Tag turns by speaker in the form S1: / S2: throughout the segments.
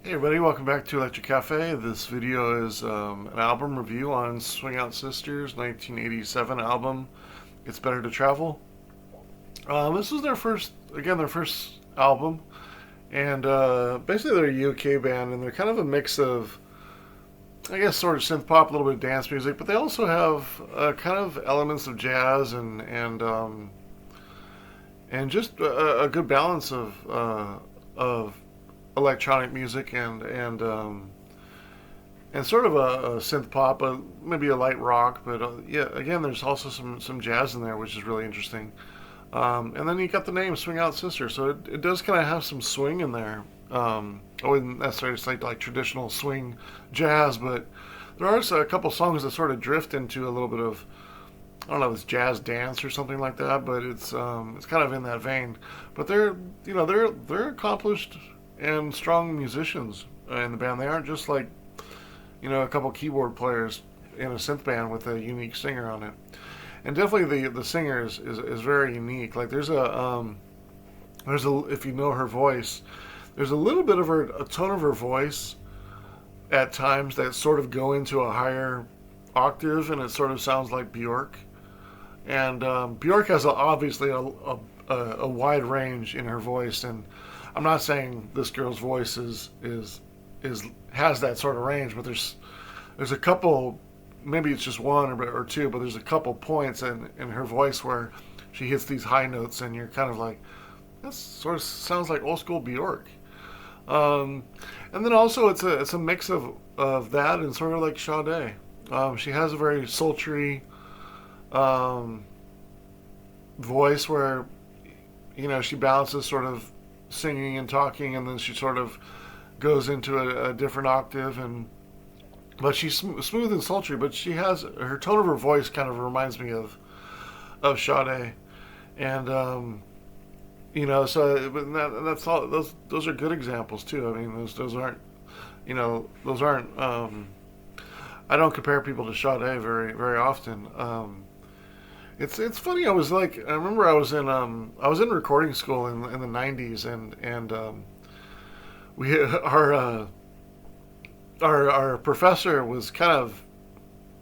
S1: Hey everybody, welcome back to Electric Cafe. This video is an album review on Swing Out Sisters' 1987 album, It's Better to Travel. This was their first album, and basically they're a UK band, and they're kind of a mix of, I guess, sort of synth pop, a little bit of dance music, but they also have kind of elements of jazz and just a good balance of electronic music and sort of a synth pop, maybe a light rock, but yeah, again, there's also some jazz in there, which is really interesting. And then you got the name Swing Out Sister, so it does kind of have some swing in there. I wouldn't necessarily say like traditional swing jazz, but there are a couple songs that sort of drift into a little bit of, I don't know if it's jazz dance or something like that, but it's kind of in that vein. But they're accomplished and strong musicians in the band. They aren't just like a couple keyboard players in a synth band with a unique singer on it. And definitely the singer is very unique. Like there's a if you know her voice, there's a little bit of a tone of her voice at times that sort of go into a higher octave, and it sort of sounds like Bjork. And Bjork has obviously a wide range in her voice, and I'm not saying this girl's voice is has that sort of range, but there's a couple, maybe it's just one or two, but there's a couple points in her voice where she hits these high notes, and you're kind of like, that sort of sounds like old school Bjork. And then also it's a mix of that and sort of like Sade. She has a very sultry voice where she balances sort of singing and talking, and then she sort of goes into a different octave, but she's smooth and sultry, but she has her tone of her voice kind of reminds me of Sade. And so but that's all. Those are good examples too. I mean, those aren't those aren't I don't compare people to Sade very often. It's funny. I remember I was in recording school in the '90s, and we our professor was kind of,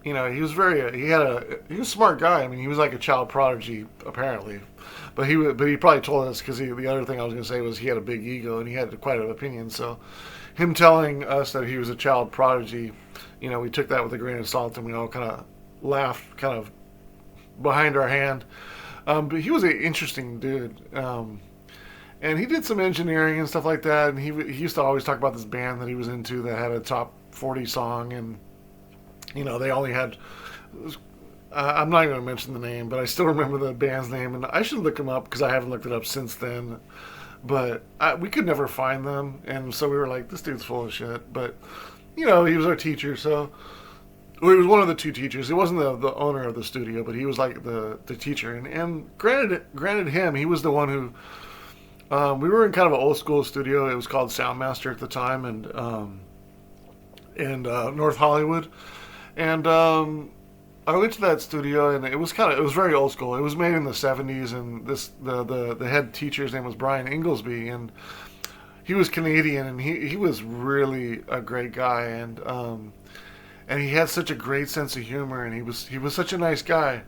S1: he was he was a smart guy. I mean, he was like a child prodigy apparently, but he probably told us, because the other thing I was going to say was he had a big ego and he had quite an opinion. So him telling us that he was a child prodigy, we took that with a grain of salt, and we all kind of laughed, kind of behind our hand. But he was an interesting dude. And he did some engineering and stuff like that. And he used to always talk about this band that he was into that had a top 40 song. And, they only had, I'm not even going to mention the name, but I still remember the band's name. And I should look him up because I haven't looked it up since then. But we could never find them. And so we were like, this dude's full of shit. But, he was our teacher. So, well, he was one of the two teachers. He wasn't the owner of the studio, but he was like the teacher. And granted him, he was the one who, we were in kind of an old school studio. It was called Soundmaster at the time, and in North Hollywood. And I went to that studio, and it was very old school. It was made in the '70s, and the head teacher's name was Brian Inglesby, and he was Canadian, and he was really a great guy, and he had such a great sense of humor, and he was such a nice guy,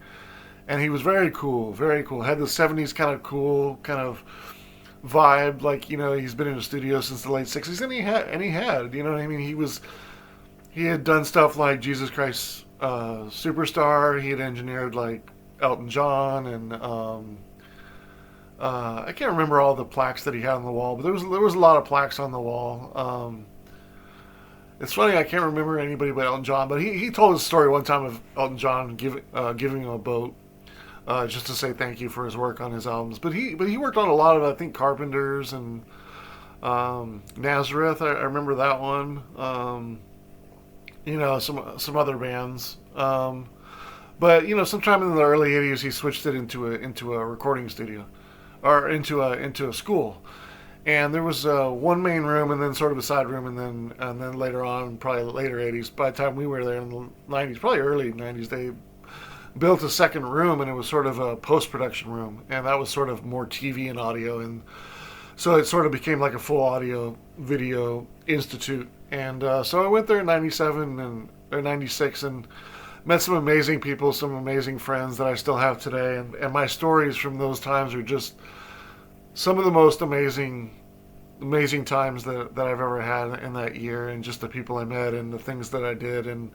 S1: and he was very cool, very cool. Had the '70s kind of cool kind of vibe, like he's been in the studio since the late '60s, and he had what I mean. He had done stuff like Jesus Christ Superstar. He had engineered like Elton John, and I can't remember all the plaques that he had on the wall, but there was a lot of plaques on the wall. It's funny, I can't remember anybody but Elton John, but he told his story one time of Elton John giving him a boat just to say thank you for his work on his albums. But he worked on a lot of, I think, Carpenters and Nazareth. I remember that one. Some other bands. But sometime in the early '80s, he switched it into a recording studio, or into a school. And there was one main room, and then sort of a side room, and then later on, probably later '80s. By the time we were there in the '90s, probably early '90s, they built a second room, and it was sort of a post production room, and that was sort of more TV and audio. And So it sort of became like a full audio video institute. And so I went there in '97 and or '96 and met some amazing people, some amazing friends that I still have today. And my stories from those times are just some of the most amazing times that I've ever had in that year, and just the people I met and the things that I did, and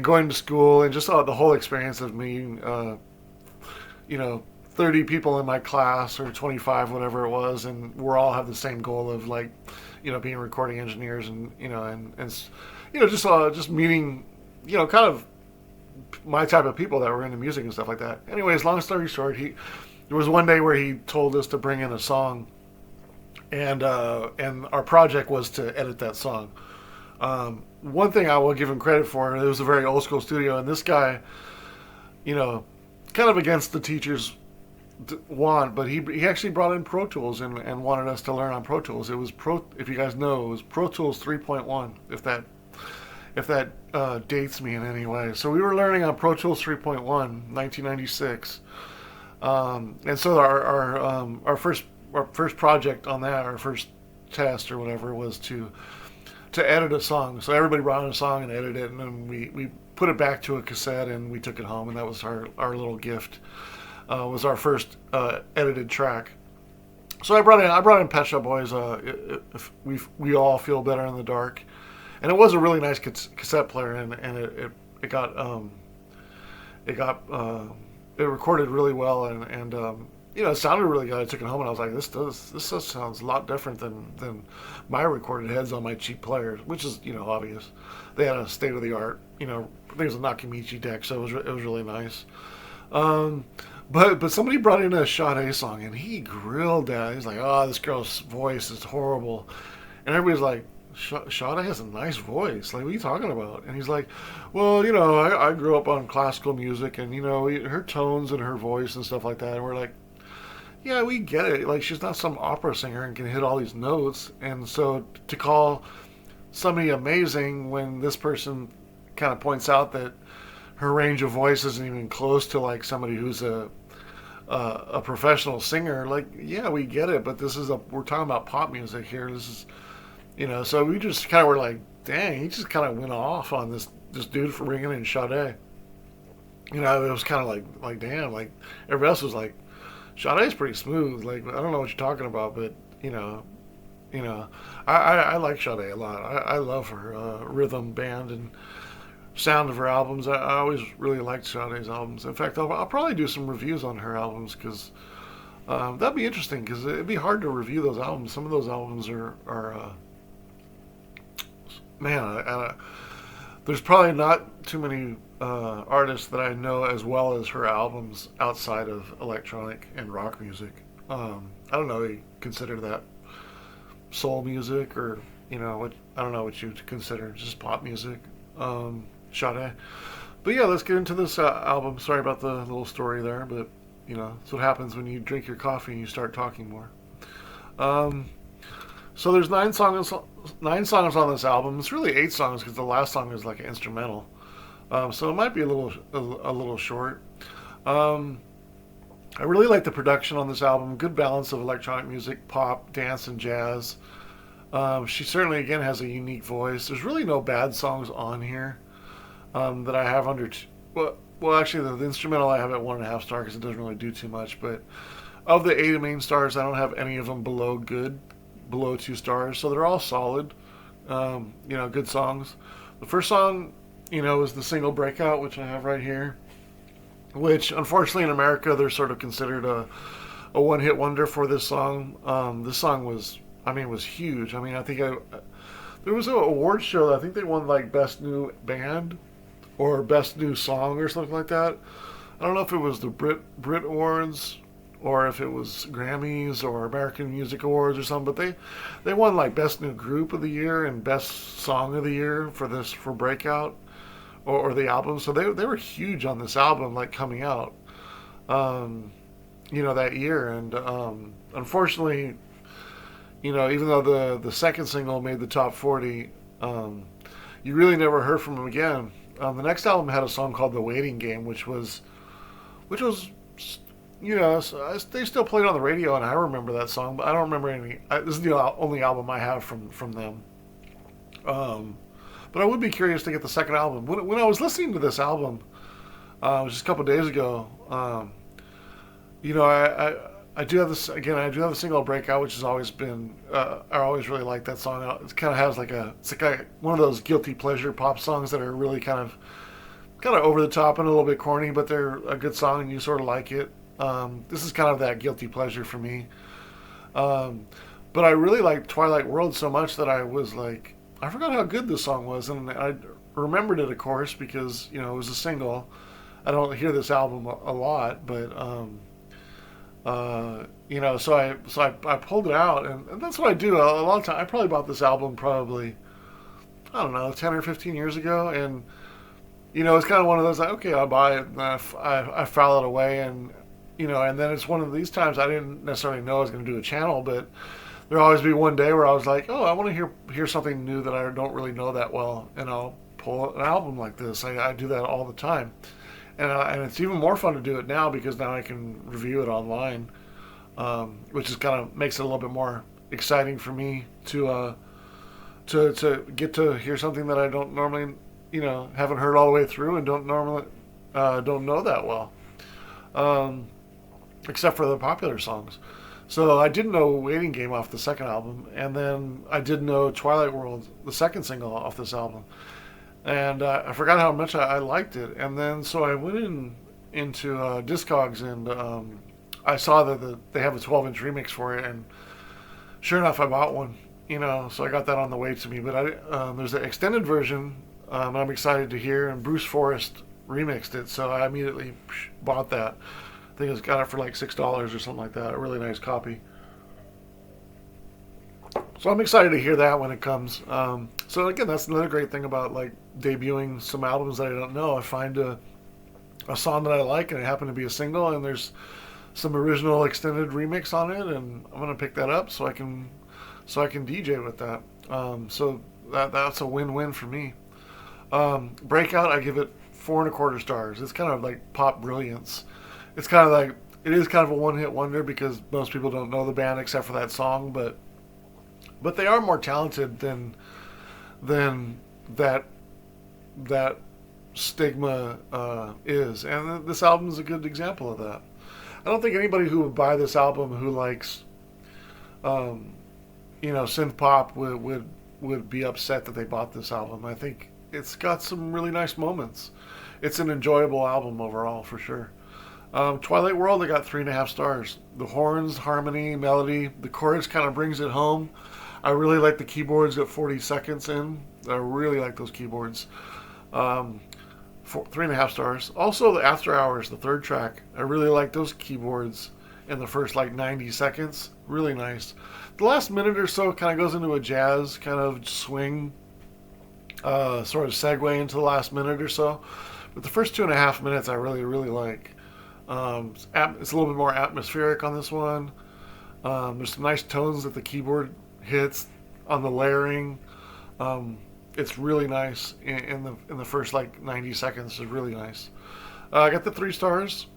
S1: going to school, and just the whole experience of meeting, you know, 30 people in my class or 25, whatever it was, and we're all have the same goal of like, being recording engineers, and just meeting, kind of my type of people that were into music and stuff like that. Anyways, long story short, there was one day where he told us to bring in a song, and our project was to edit that song. One thing I will give him credit for, it was a very old school studio, and this guy, kind of against the teacher's want, but he actually brought in Pro Tools and wanted us to learn on Pro Tools. It was if you guys know, it was Pro Tools 3.1, if that dates me in any way. So we were learning on Pro Tools 3.1, 1996, and so our first project on that, our first test or whatever, was to edit a song. So everybody brought in a song and edited it, and then we put it back to a cassette and we took it home, and that was our little gift. Was our first edited track. So I brought in Pet Shop Boys. If we all feel better in the dark, and it was a really nice cassette player, and it recorded really well, and it sounded really good. I took it home and I was like, this sounds a lot different than my recorded heads on my cheap players, which is obvious. They had a state of the art, I think it was a Nakamichi deck, so it was really nice. But somebody brought in a Sade song, and he grilled that. He's like, "Oh, this girl's voice is horrible," and everybody's like, "Sade has a nice voice. Like, what are you talking about?" And he's like, "Well, I grew up on classical music, and her tones and her voice and stuff like that." And we're like, "Yeah, we get it. Like, she's not some opera singer and can hit all these notes." And so to call somebody amazing when this person kind of points out that her range of voice isn't even close to like somebody who's a professional singer. Like, yeah, we get it, but we're talking about pop music here. This is, so we just kind of were like, dang, he just kind of went off on this dude for bringing in Sade. It was kind of like damn, like everybody else was like, Sade's pretty smooth. Like, I don't know what you're talking about, but I like Sade a lot. I love her rhythm band and sound of her albums. I always really liked Sade's albums. In fact, I'll probably do some reviews on her albums, because that'd be interesting, because it'd be hard to review those albums. Some of those albums are man, there's probably not too many artists that I know as well as her albums outside of electronic and rock music. I don't know, you consider that soul music, or I don't know what you consider just pop music. Sade. But yeah, let's get into this album. Sorry about the little story there, but that's what happens when you drink your coffee and you start talking more. So there's 9 songs on this album. It's really 8 songs, because the last song is like an instrumental. So it might be a little short. I really like the production on this album. Good balance of electronic music, pop, dance, and jazz. She certainly, again, has a unique voice. There's really no bad songs on here that I have under... Well, actually, the instrumental I have at 1.5 stars, because it doesn't really do too much. But of the 8 main stars, I don't have any of them below 2 stars. So they're all solid, good songs. The first song, is the single Breakout, which I have right here. Which, unfortunately, in America, they're sort of considered a one-hit wonder for this song. This song was huge. I think there was an award show. I think they won like Best New Band or Best New Song or something like that. I don't know if it was the Brit Awards or if it was Grammys or American Music Awards or something, but they won like Best New Group of the Year and Best Song of the Year for Breakout or the album. So they were huge on this album, like coming out, that year. And unfortunately, even though the second single made the top 40, you really never heard from him again. The next album had a song called "The Waiting Game," which was they still played on the radio, and I remember that song, but I don't remember any. This is the only album I have from them. Um, but I would be curious to get the second album. When I was listening to this album, it was just a couple of days ago. You know, I do have this again. I do have a single breakout, which has always been. I always really like that song. It kind of has like one of those guilty pleasure pop songs that are really kind of over the top and a little bit corny, but they're a good song and you sort of like it. This is kind of that guilty pleasure for me. Um, but I really liked Twilight World so much that I was like, I forgot how good this song was, and I remembered it, of course, because it was a single. I don't hear this album a lot, but so I pulled it out, and that's what I do a lot of time. I probably bought this album probably I don't know 10 or 15 years ago, and it's kind of one of those like, okay, I'll buy it, and I file it away, and then it's one of these times I didn't necessarily know I was going to do a channel, but there'll always be one day where I was like, oh, I want to hear something new that I don't really know that well, and I'll pull an album like this. I do that all the time, and it's even more fun to do it now because now I can review it online, which is kind of makes it a little bit more exciting for me to get to hear something that I don't normally haven't heard all the way through and don't know that well, um, except for the popular songs. So I did know Waiting Game off the second album, and then I did know Twilight World, the second single off this album, and I forgot how much I liked it. And then so I went into Discogs, and I saw that they have a 12-inch remix for it, and sure enough, I bought one. So I got that on the way to me. But there's an extended version I'm excited to hear, and Bruce Forrest remixed it, so I immediately bought that. I think I got it for like $6 or something like that. A really nice copy. So I'm excited to hear that when it comes. So again, that's another great thing about like debuting some albums that I don't know. I find a song that I like, and it happened to be a single, and there's some original extended remix on it, and I'm gonna pick that up so I can DJ with that. So that's a win-win for me. Breakout, I give it 4.25 stars. It's kind of like pop brilliance. It's kind of like it is kind of a one-hit wonder because most people don't know the band except for that song, but they are more talented than that stigma is, and this album is a good example of that. I don't think anybody who would buy this album who likes um, synth pop would be upset that they bought this album. I think it's got some really nice moments. It's an enjoyable album overall for sure. Twilight World, I got 3.5 stars. The horns, harmony, melody, the chorus kind of brings it home. I really like the keyboards at 40 seconds in. I really like those keyboards. 3.5 stars. Also, the After Hours, the third track, I really like those keyboards in the first like 90 seconds. Really nice. The last minute or so kind of goes into a jazz kind of swing, sort of segue into the last minute or so. But the first 2.5 minutes I really, really like. It's a little bit more atmospheric on this one. There's some nice tones that the keyboard hits on the layering. It's really nice in the first like 90 seconds. It's really nice. I got the 3 stars.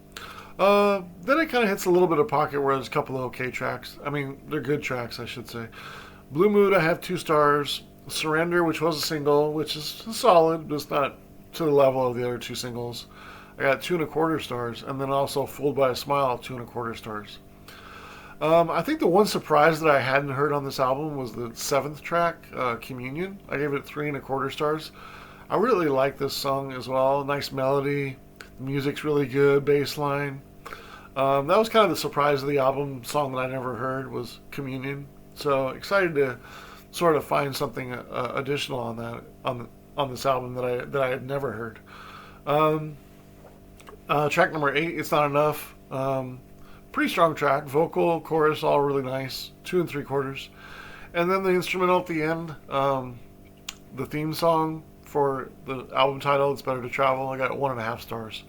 S1: Then it kind of hits a little bit of pocket where there's a couple of okay tracks. I mean, they're good tracks, I should say. Blue Mood, I have 2 stars. Surrender, which was a single, which is solid, but it's not to the level of the other 2 singles. I got 2.25 stars, and then also Fooled by a Smile, 2.25 stars. I think the one surprise that I hadn't heard on this album was the 7th track, Communion. I gave it 3.25 stars. I really like this song as well. Nice melody, the music's really good, bass line. That was kind of the surprise of the album. Song that I never heard was Communion. So excited to sort of find something additional on that on this album that I had never heard. Track number 8, It's Not Enough. Pretty strong track. Vocal, chorus, all really nice. 2 3/4. And then the instrumental at the end. The theme song for the album title, It's Better to Travel. I got 1.5 stars.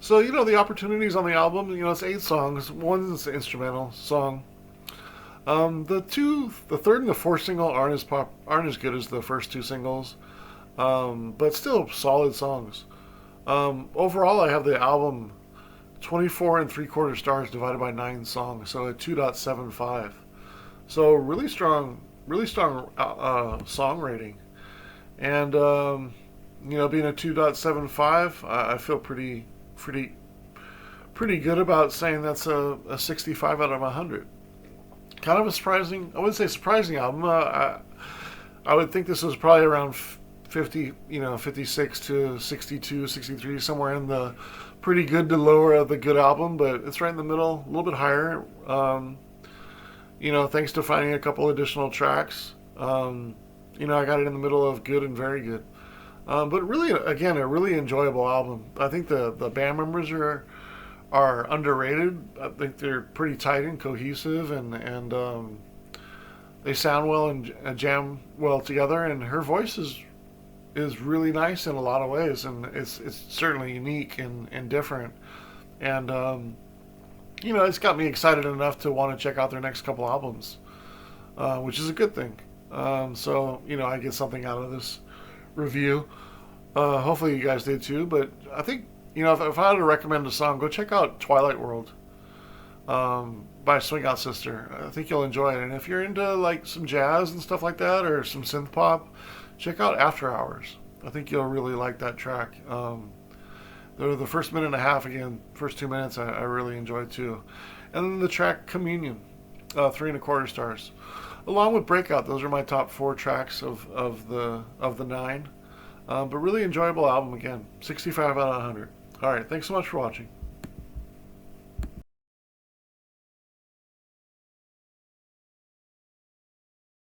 S1: So, the opportunities on the album, it's 8 songs. One's an instrumental song. The third and the fourth single aren't as good as the first 2 singles. But still solid songs. Overall, I have the album 24 and 3/4 stars divided by 9 songs, so a 2.75. So really strong song rating. And being a 2.75, I feel pretty good about saying that's a 65 out of 100. Kind of a surprising, I wouldn't say surprising album. I would think this was probably around 50, 56 to 62, 63, somewhere in the pretty good to lower of the good album, but it's right in the middle, a little bit higher. Thanks to finding a couple additional tracks. I got it in the middle of good and very good. But really, again, a really enjoyable album. I think the band members are underrated. I think they're pretty tight and cohesive, and they sound well and jam well together. And her voice is really nice in a lot of ways, and it's certainly unique and different. And it's got me excited enough to want to check out their next couple albums, which is a good thing. So I get something out of this review. Hopefully you guys did too. But I think if I had to recommend a song, go check out Twilight World by Swing Out Sister. I think you'll enjoy it. And if you're into like some jazz and stuff like that, or some synth pop, check out After Hours. I think you'll really like that track. The first minute and a half, again, first 2 minutes, I really enjoyed too. And then the track Communion, 3.25 stars. Along with Breakout, those are my top 4 tracks of the 9. But really enjoyable album again, 65 out of 100. All right, thanks so much for watching.